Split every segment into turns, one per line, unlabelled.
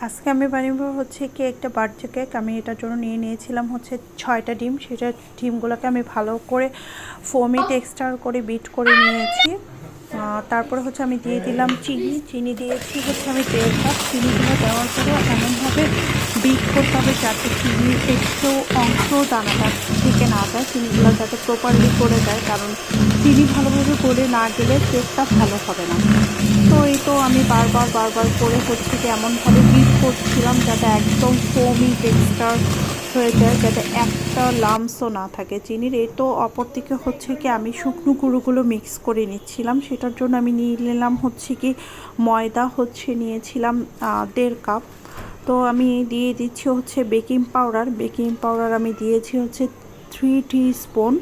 আজকে আমি বানাবো হচ্ছে কি একটা বার্থডে কেক। আমি এটার জন্য নিয়েছিলাম হচ্ছে 6টা ডিম। সেটা ডিমগুলোকে আমি ভালো করে ফোমি টেক্সচার করে বিট করে নিয়েছি। তারপরে হচ্ছে আমি দিয়ে দিলাম চিনি দিয়েছি হচ্ছে আমি 1.5 কাপ। চিনিগুলো দেওয়ার পরে এমনভাবে বিট করতে হবে যাতে চিনির একটু অংশ দানাটা থেকে না যায়, চিনিগুলো যাতে প্রপারলি গলে যায়, কারণ চিনি ভালোভাবে গলে না গেলে কেকটা ভালো হবে না। তো এই তো আমি বারবার করে হচ্ছে কি এমনভাবে বিট করছিলাম যাতে একদম ফোমি টেক্সচার হয়ে যায়, যাতে একটা লাম্পসও না থাকে চিনির। এই তো অপর দিকে হচ্ছে কি আমি শুকনো গুঁড়োগুলো মিক্স করে নিচ্ছিলাম। সেটার জন্য আমি নিয়ে নিলাম হচ্ছে কি ময়দা নিয়েছিলাম 1.5 কাপ। তো আমি দিয়ে দিচ্ছি হচ্ছে বেকিং পাউডার আমি দিয়েছি হচ্ছে 3 টিস্পুন।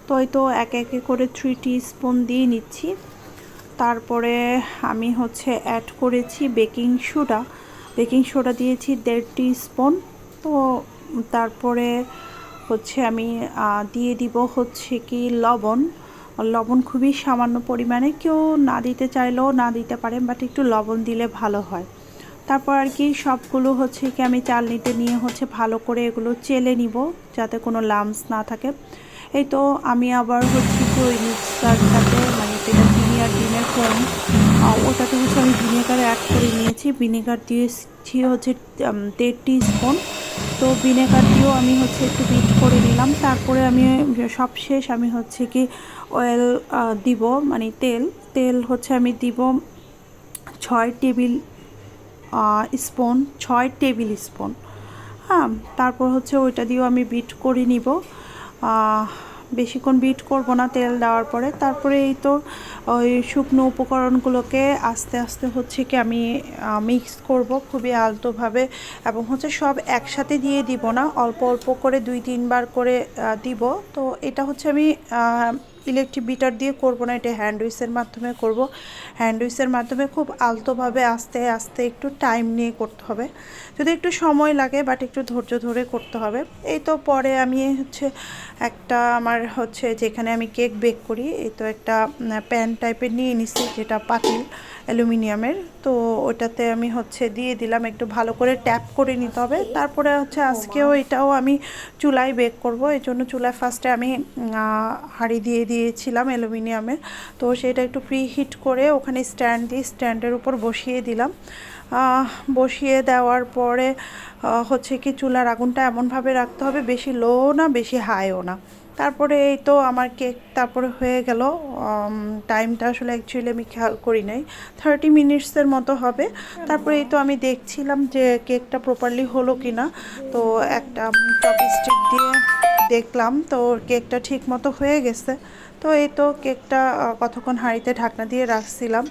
তো এই তো একে একে করে 3 টিস্পুন দিয়ে নিচ্ছি। তারপরে আমি হচ্ছে অ্যাড করেছি বেকিং সোডা দিয়েছি 1.5 টিস্পুন। তো তারপরে হচ্ছে আমি দিয়ে দিব হচ্ছে কি লবণ খুবই সামান্য পরিমাণে, কেউ না দিতে চাইলেও না দিতে পারেন, বাট একটু লবণ দিলে ভালো হয়। তারপর আর কি সবগুলো হচ্ছে কি আমি চালনিতে নিয়ে হচ্ছে ভালো করে এগুলো চেলে নিব যাতে কোনো লাম্পস না থাকে। এই তো আমি আবার হচ্ছে কি ওই মিক্সারটাতে মানে যেটা চিনি আর ডিমের ফোম, ওটাতে হচ্ছে আমি ভিনেগার অ্যাড করে নিয়েছি। ভিনেগার দিয়েছি হচ্ছে 1.5 টিস্পুন। তো ভিনেগার দিয়েও আমি হচ্ছে একটু বিট করে নিলাম। তারপরে আমি সবশেষ আমি হচ্ছে কি অয়েল দিব, মানে তেল হচ্ছে আমি দিব 6 টেবিল স্পুন 6 টেবিল স্পুন। হ্যাঁ, তারপর হচ্ছে ওইটা দিয়েও আমি বিট করে নিব। বেশিক্ষণ বিট করব না তেল দেওয়ার পরে। তারপরে এই তো ওই শুকনো উপকরণগুলোকে আস্তে আস্তে হচ্ছে কি আমি মিক্স করব খুবই আলতোভাবে, এবং হচ্ছে সব একসাথে দিয়ে দিব না, অল্প অল্প করে 2-3 বার করে দিব। তো এটা হচ্ছে আমি ইলেকট্রিক বিটার দিয়ে করব না, এটা হ্যান্ড উইচের মাধ্যমে করব। হ্যান্ড উইচের মাধ্যমে খুব আলতোভাবে আস্তে আস্তে একটু টাইম নিয়ে করতে হবে, যদি একটু সময় লাগে বাট একটু ধৈর্য ধরে করতে হবে। এই তো পরে আমি হচ্ছে একটা আমার হচ্ছে যেখানে আমি কেক বেক করি, এই তো একটা প্যান টাইপের নিয়ে নিছি, যেটা পাতিল অ্যালুমিনিয়ামের। তো ওটাতে আমি হচ্ছে দিয়ে দিলাম, একটু ভালো করে ট্যাপ করে নিতে হবে। তারপরে হচ্ছে আজকেও এটাও আমি চুলায় বেক করব, এই জন্য চুলায় ফার্স্টে আমি হাঁড়ি দিয়ে দিয়েছিলাম অ্যালুমিনিয়ামের। তো সেটা একটু প্রি হিট করে ওখানে স্ট্যান্ডের উপর বসিয়ে দিলাম। বসিয়ে দেওয়ার পরে হচ্ছে কি চুলার আগুনটা এমনভাবে রাখতে হবে, বেশি লো না বেশি হাইও না। তারপরে এই তো আমার কেক তারপরে হয়ে গেল। টাইমটা আসলে অ্যাকচুয়ালি আমি খেয়াল করি নাই, 30 মিনিটসের মতো হবে। তারপরে এই তো আমি দেখছিলাম যে কেকটা প্রপারলি হলো কি না। তো একটা চপস্টিক দিয়ে দেখলাম, তো কেকটা ঠিক মতো হয়ে গেছে। তো এই তো কেকটা কতক্ষণ হাঁড়িতে ঢাকনা দিয়ে রাখছিলাম,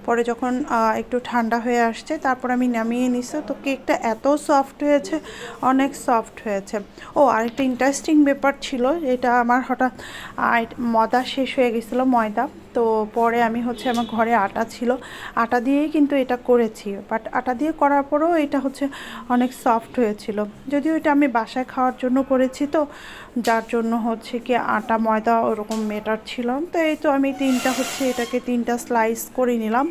পরে যখন একটু ঠান্ডা হয়ে আসছে তারপর আমি নামিয়ে নিছি। তো কেকটা এত সফট হয়েছে, অনেক সফট হয়েছে। ও আরেকটা ইন্টারেস্টিং ব্যাপার ছিল, এটা আমার হঠাৎ ময়দা শেষ হয়ে গেছিলো ময়দা। তো পরে আমি হচ্ছে আমার ঘরে আটা ছিল, আটা দিয়েই কিন্তু এটা করেছি, বাট আটা দিয়ে করার পরেও এটা হচ্ছে অনেক সফট হয়েছিল। যদিও এটা আমি বাসায় খাওয়ার জন্য করেছি, তো যার জন্য হচ্ছে কি আটা ময়দা ওরকম মেটার ছিল। তো এই তো আমি এটাকে 3টা স্লাইস করে নিলাম।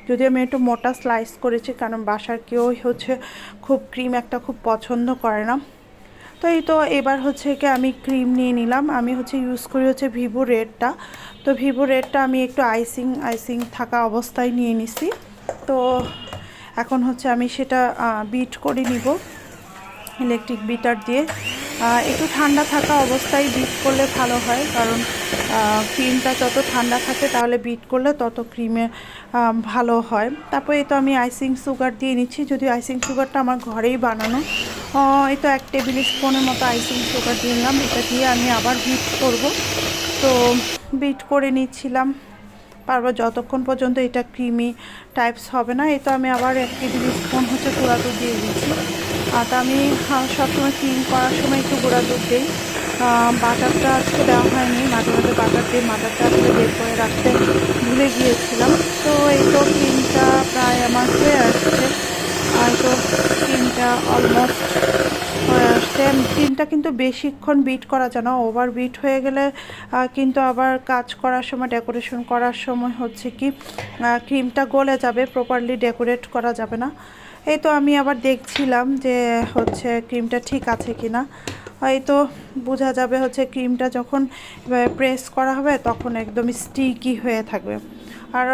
যদি আমি একটু মোটা স্লাইস করেছি, কারণ বাসার কেউ হচ্ছে খুব ক্রিম একটা খুব পছন্দ করে না। তো এই তো এবার হচ্ছে কি আমি ক্রিম নিয়ে নিলাম। আমি হচ্ছে ইউজ করি হচ্ছে ভিভো রেডটা। তো ভিভো রেডটা আমি একটু আইসিং থাকা অবস্থায় নিয়ে নিছি। তো এখন হচ্ছে আমি সেটা বিট করে নিব ইলেকট্রিক বিটার দিয়ে। একটু ঠান্ডা থাকা অবস্থায় বিট করলে ভালো হয়, কারণ ক্রিমটা যত ঠান্ডা থাকে তাহলে বিট করলে তত ক্রিমে ভালো হয়। তারপরে এই তো আমি আইসিং সুগার দিয়ে নিচ্ছি, যদিও আইসিং সুগারটা আমার ঘরেই বানানো। এই তো 1 টেবিল স্পুনের মতো আইসিং সুগার দিয়ে নিলাম। এটা দিয়ে আমি আবার বিট করব। তো বিট করে নিচ্ছিলাম পারবো যতক্ষণ পর্যন্ত এটা ক্রিমি টাইপস হবে না। এই তো আমি আবার 1 টেবিল স্পুন হচ্ছে গুঁড়া দুধ দিয়ে দিচ্ছি। আর আমি সবসময় ক্রিম করার সময় একটু গুঁড়া দুধ দিই। বাটারটা আজকে দেওয়া হয়নি, মাঝে মাঝে বাটার দিই, বাটারটা আজকে বের করে রাখতে ভুলে গিয়েছিলাম। তো এই তো ক্রিমটা প্রায় আমার হয়ে আসছে, আর তো ক্রিমটা অলমোস্ট হয়ে আসছে। ক্রিমটা কিন্তু বেশিক্ষণ বিট করা যায় না, ওভার বিট হয়ে গেলে কিন্তু আবার কাজ করার সময় ডেকোরেশন করার সময় হচ্ছে কি ক্রিমটা গলে যাবে, প্রপারলি ডেকোরেট করা যাবে না। এই তো আমি আবার দেখছিলাম যে হচ্ছে ক্রিমটা ঠিক আছে কিনা। এই তো বোঝা যাবে হচ্ছে ক্রিমটা যখন প্রেস করা হবে তখন একদম স্টিকি হয়ে থাকবে। আর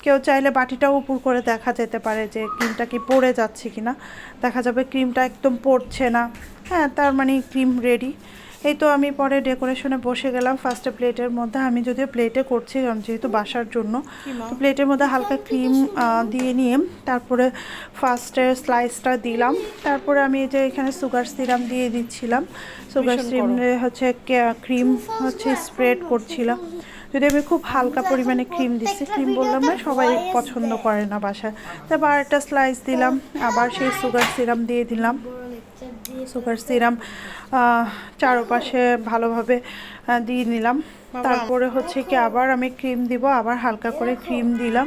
কেউ চাইলে বাটিটাও উপর করে দেখা যেতে পারে যে ক্রিমটা কি পড়ে যাচ্ছে কিনা। দেখা যাবে ক্রিমটা একদম পড়ছে না, হ্যাঁ, তার মানে ক্রিম রেডি। এই তো আমি পরে ডেকোরেশনে বসে গেলাম। ফার্স্টে প্লেটের মধ্যে, আমি যদিও প্লেটে করছি যেহেতু বাসার জন্য, তো প্লেটের মধ্যে হালকা ক্রিম দিয়ে নিয়ে তারপরে ফার্স্টে স্লাইসটা দিলাম। তারপরে আমি যে এখানে সুগার সিরাম দিয়ে দিচ্ছিলাম, সুগার সিরামে হচ্ছে ক্রিম হচ্ছে স্প্রেড করছিলাম। যদি আমি খুব হালকা পরিমাণে ক্রিম দিচ্ছি, ক্রিম বললাম না সবাই পছন্দ করে না বাসায়, তারপর আরেকটা স্লাইস দিলাম, আবার সেই সুগার সিরাম দিয়ে দিলাম। সুগার সিরাম চারপাশে ভালোভাবে দিয়ে নিলাম। তারপরে হচ্ছে কি আবার আমি ক্রিম দিব, আবার হালকা করে ক্রিম দিলাম।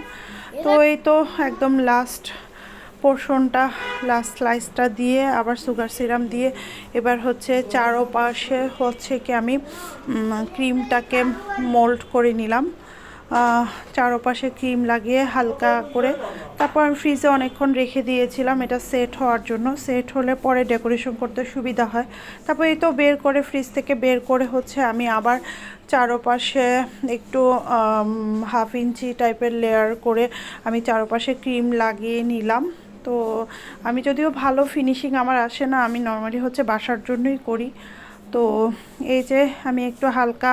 তো এই তো একদম লাস্ট পোর্শনটা, লাস্ট স্লাইসটা দিয়ে আবার সুগার সিরাম দিয়ে এবার হচ্ছে চারপাশে হচ্ছে কি আমি ক্রিমটাকে মোল্ড করে নিলাম। চারপাশে ক্রিম লাগিয়ে হালকা করে তারপর আমি ফ্রিজে অনেকক্ষণ রেখে দিয়েছিলাম এটা সেট হওয়ার জন্য। সেট হলে পরে ডেকোরেশন করতে সুবিধা হয়। তারপর এই তো বের করে, ফ্রিজ থেকে বের করে হচ্ছে আমি আবার চারপাশে একটু হাফ ইঞ্চি টাইপের লেয়ার করে আমি চারপাশে ক্রিম লাগিয়ে নিলাম। তো আমি যদিও ভালো ফিনিশিং আমার আসে না, আমি নর্মালি হচ্ছে বাসার জন্যই করি। তো এই যে আমি একটু হালকা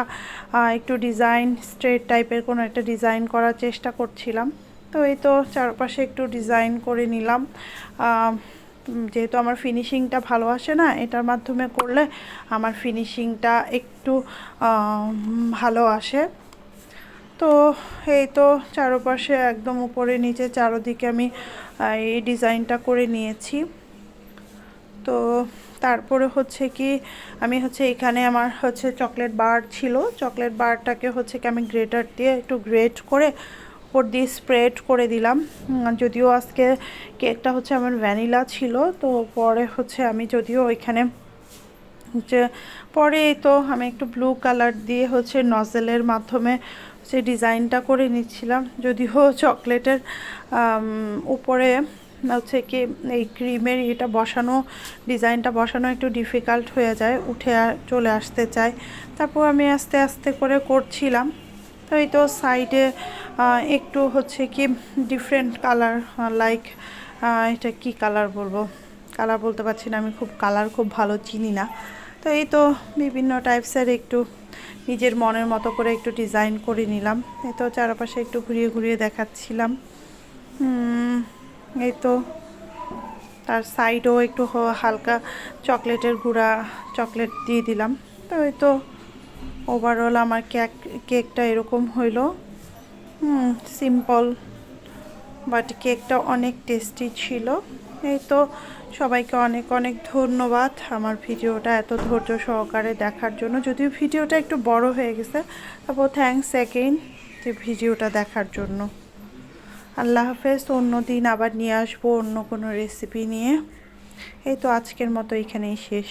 একটু ডিজাইন, স্ট্রেট টাইপের কোনো একটা ডিজাইন করার চেষ্টা করছিলাম। তো এই তো চারপাশে একটু ডিজাইন করে নিলাম। যেহেতু আমার ফিনিশিংটা ভালো আসে না, এটার মাধ্যমে করলে আমার ফিনিশিংটা একটু ভালো আসে। তো এই তো চারপাশে একদম উপরে নিচে চারদিকে আমি এই ডিজাইনটা করে নিয়েছি। তো তারপরে হচ্ছে কি আমি হচ্ছে এখানে আমার হচ্ছে চকলেট বার ছিল, চকলেট বারটাকে হচ্ছে কি আমি গ্রেটার দিয়ে একটু গ্রেট করে উপর দিয়ে স্প্রেড করে দিলাম। যদিও আজকে কেকটা হচ্ছে আমার ভ্যানিলা ছিল, তো পরে হচ্ছে আমি যদিও ওইখানে হচ্ছে পরে তো আমি একটু ব্লু কালার দিয়ে হচ্ছে নজেলের মাধ্যমে হচ্ছে ডিজাইনটা করে নিচ্ছিলাম। যদিও চকলেটের উপরে হচ্ছে কি এই ক্রিমের এটা বসানো, ডিজাইনটা বসানো একটু ডিফিকাল্ট হয়ে যায়, উঠে চলে আসতে চায়। তারপর আমি আস্তে আস্তে করে করছিলাম। তো এই তো সাইডে একটু হচ্ছে কি ডিফারেন্ট কালার, লাইক এটা কি কালার বলবো, কালার বলতে পারছি না, আমি কালার খুব ভালো চিনি না। তো এই তো বিভিন্ন টাইপসের একটু নিজের মনের মতো করে একটু ডিজাইন করে নিলাম। এই তো চারপাশে একটু ঘুরিয়ে ঘুরিয়ে দেখাচ্ছিলাম। এই তো তার সাইডও একটু হালকা চকলেটের গুঁড়া চকলেট দিয়ে দিলাম। তো এই তো ওভারঅল আমার কেকটা এরকম হইলো। সিম্পল, বাট কেকটা অনেক টেস্টি ছিল। এই তো সবাইকে অনেক অনেক ধন্যবাদ আমার ভিডিওটা এত ধৈর্য সহকারে দেখার জন্য। যদিও ভিডিওটা একটু বড় হয়ে গেছে, তারপর থ্যাঙ্কস অ্যাগেইন যে ভিডিওটা দেখার জন্য। আল্লাহ হাফেজ। অন্য দিন আবার নিয়ে আসবো অন্য কোনো রেসিপি নিয়ে। এই তো আজকের মতো এখানেই শেষ।